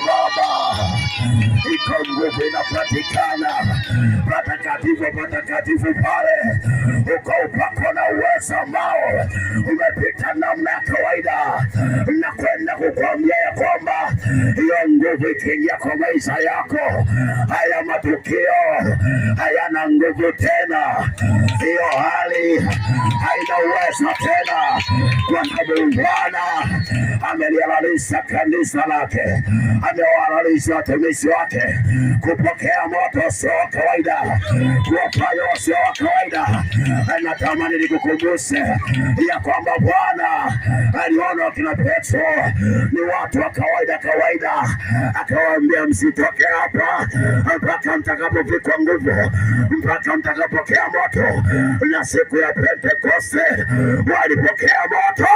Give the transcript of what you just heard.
Baba, iko nguvu inapatikana patakatifu pale, uko upako na uwezo ambao umepita namna ya kawaida, na kwenda kukwambia ya kwamba hiyo nguvu ikiingia kwa maisha yako, haya matukio hayana nguvu tena, hiyo hali haina uwezo tena, kwa sababu Bwana amelihalalisha kanisa lake, amewahalalisha watumishi wake kupokea moto sio wa kawaida, kuwafanya wasio wa kawaida. Natamani nikukumbushe ya kwamba Bwana aliona wakina Petro ni watu wa kawaida, akawaambia msitoke hapa mpaka mtakapovikwa nguvu, mpaka mtakapokea moto. Na siku ya Pentekoste walipokea moto.